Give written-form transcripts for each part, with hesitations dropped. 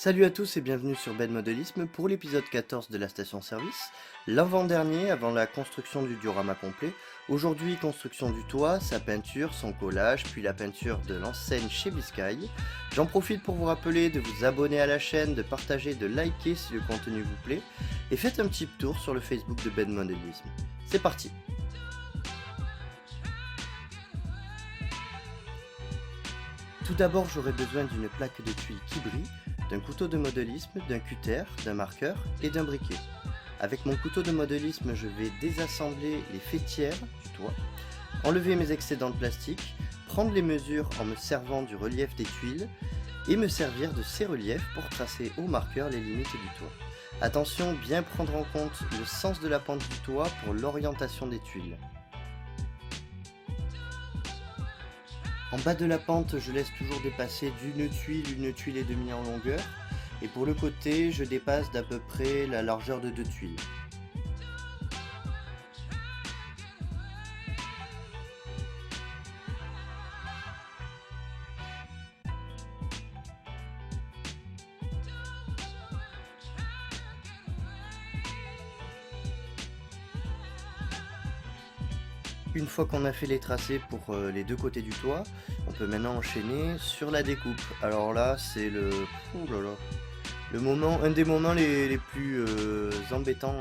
Salut à tous et bienvenue sur Ben Modélisme pour l'épisode 14 de la station service, l'avant-dernier avant la construction du diorama complet. Aujourd'hui, construction du toit, sa peinture, son collage, puis la peinture de l'enseigne chez Biscay. J'en profite pour vous rappeler de vous abonner à la chaîne, de partager, de liker si le contenu vous plaît, et faites un petit tour sur le Facebook de Ben Modélisme. C'est parti! Tout d'abord, j'aurai besoin d'une plaque de tuiles qui brille, d'un couteau de modélisme, d'un cutter, d'un marqueur et d'un briquet. Avec mon couteau de modélisme, je vais désassembler les faîtières du toit, enlever mes excédents de plastique, prendre les mesures en me servant du relief des tuiles et me servir de ces reliefs pour tracer au marqueur les limites du toit. Attention, bien prendre en compte le sens de la pente du toit pour l'orientation des tuiles. En bas de la pente, je laisse toujours dépasser d'une une tuile et demie en longueur. Et pour le côté, je dépasse d'à peu près la largeur de 2 tuiles. Une fois qu'on a fait les tracés pour les deux côtés du toit, on peut maintenant enchaîner sur la découpe. Alors là, c'est ouh là là, un des moments les plus embêtants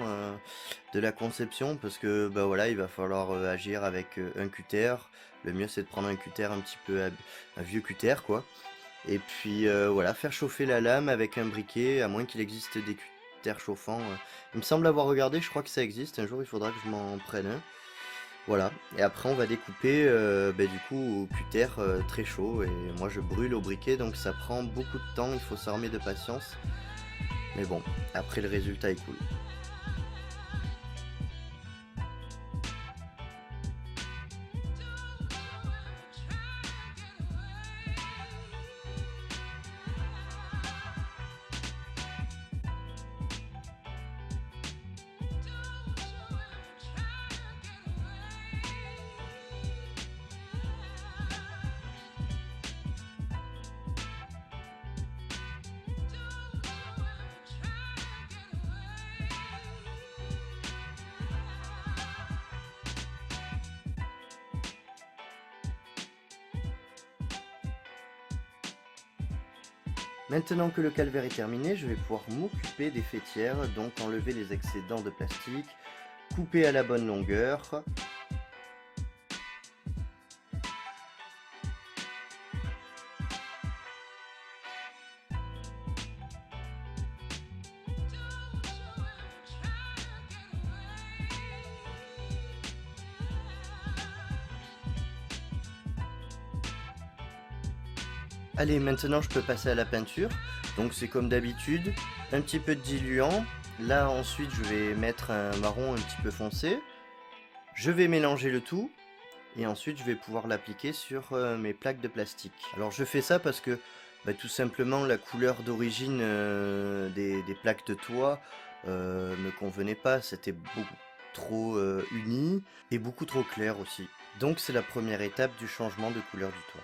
de la conception parce que bah voilà, il va falloir agir avec un cutter. Le mieux c'est de prendre un cutter un petit peu un vieux cutter quoi. Et puis voilà, faire chauffer la lame avec un briquet, à moins qu'il existe des cutters chauffants. Il me semble avoir regardé, je crois que ça existe. Un jour il faudra que je m'en prenne un. Voilà, et après on va découper bah, du coup au cutter très chaud et moi je brûle au briquet donc ça prend beaucoup de temps, il faut s'armer de patience. Mais bon, après le résultat est cool. Maintenant que le calvaire est terminé, je vais pouvoir m'occuper des faîtières, donc enlever les excédents de plastique, couper à la bonne longueur. Allez, maintenant je peux passer à la peinture. Donc c'est comme d'habitude, un petit peu de diluant. Là ensuite je vais mettre un marron un petit peu foncé. Je vais mélanger le tout et ensuite je vais pouvoir l'appliquer sur mes plaques de plastique. Alors je fais ça parce que bah, tout simplement la couleur d'origine des plaques de toit me convenait pas, c'était beaucoup trop uni et beaucoup trop clair aussi. Donc c'est la première étape du changement de couleur du toit.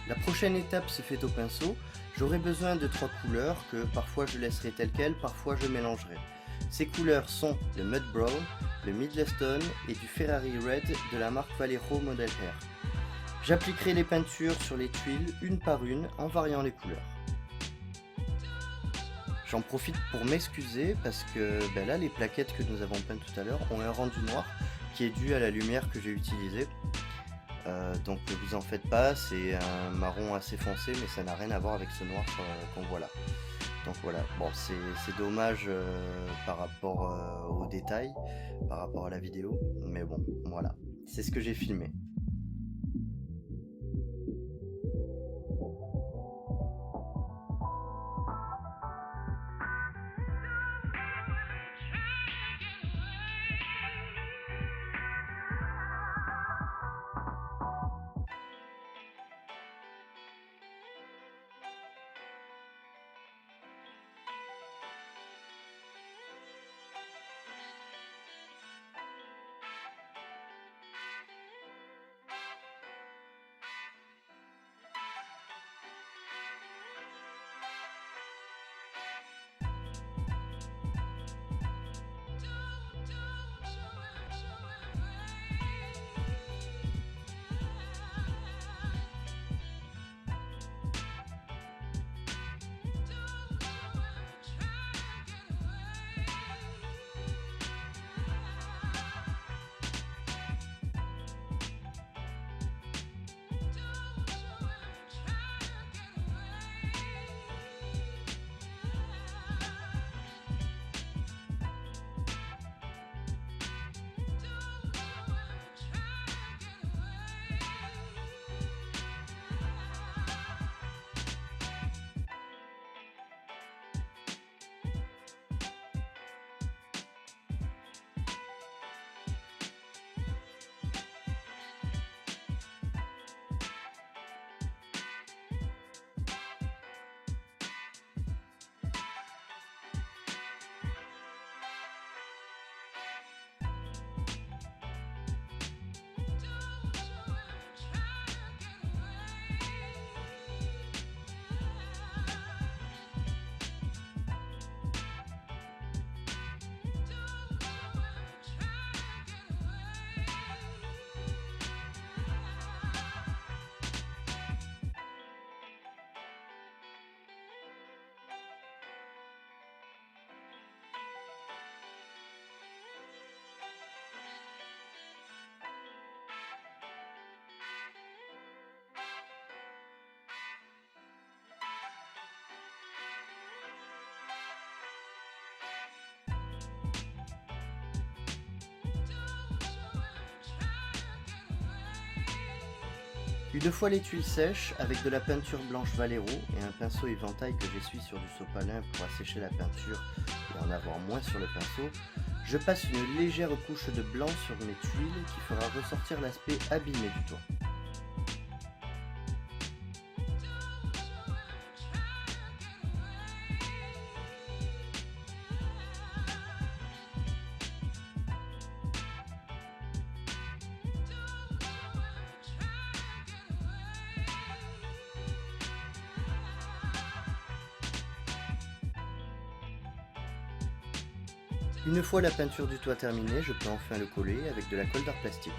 La prochaine étape se fait au pinceau. J'aurai besoin de 3 couleurs que parfois je laisserai telles quelles, parfois je mélangerai. Ces couleurs sont le Mud Brown, le Middlestone et du Ferrari Red de la marque Vallejo Model Air. J'appliquerai les peintures sur les tuiles une par une en variant les couleurs. J'en profite pour m'excuser parce que ben là les plaquettes que nous avons peintes tout à l'heure ont un rendu noir qui est dû à la lumière que j'ai utilisée. Donc ne vous en faites pas, c'est un marron assez foncé mais ça n'a rien à voir avec ce noir qu'on voit là. Donc voilà, bon c'est dommage par rapport aux détails, par rapport à la vidéo, mais bon voilà, c'est ce que j'ai filmé. Une fois les tuiles sèches, avec de la peinture blanche Valero et un pinceau éventail que j'essuie sur du sopalin pour assécher la peinture et en avoir moins sur le pinceau, je passe une légère couche de blanc sur mes tuiles qui fera ressortir l'aspect abîmé du toit. Une fois la peinture du toit terminée, je peux enfin le coller avec de la colle d'art plastique.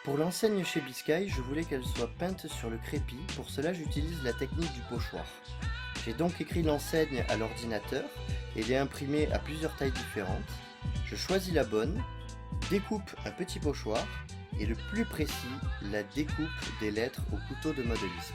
Pour l'enseigne chez Biscay, je voulais qu'elle soit peinte sur le crépi, pour cela j'utilise la technique du pochoir. J'ai donc écrit l'enseigne à l'ordinateur et l'ai imprimée à plusieurs tailles différentes. Je choisis la bonne, découpe un petit pochoir et le plus précis, la découpe des lettres au couteau de modélisme.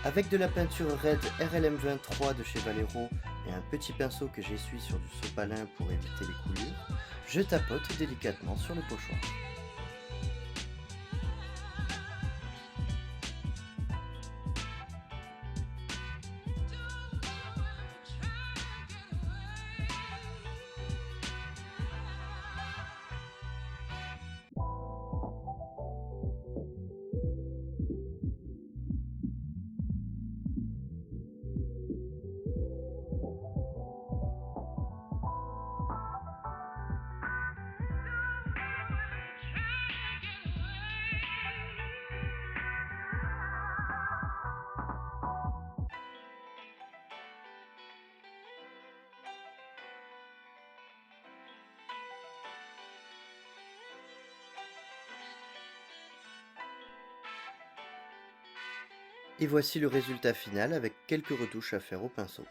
Avec de la peinture Red RLM23 de chez Valero et un petit pinceau que j'essuie sur du sopalin pour éviter les coulures, je tapote délicatement sur le pochoir. Et voici le résultat final avec quelques retouches à faire au pinceau.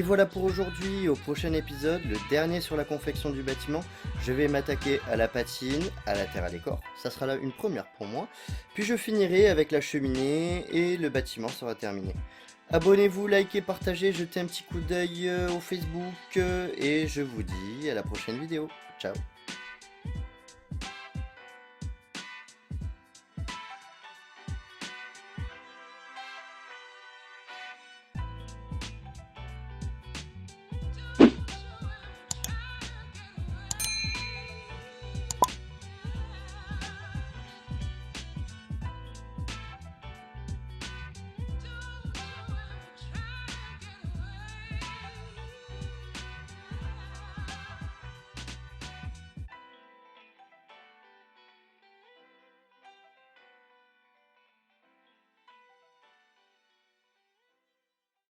Et voilà pour aujourd'hui. Au prochain épisode, le dernier sur la confection du bâtiment, je vais m'attaquer à la patine, à la terre à décor. Ça sera là une première pour moi. Puis je finirai avec la cheminée et le bâtiment sera terminé. Abonnez-vous, likez, partagez, jetez un petit coup d'œil au Facebook et je vous dis à la prochaine vidéo. Ciao.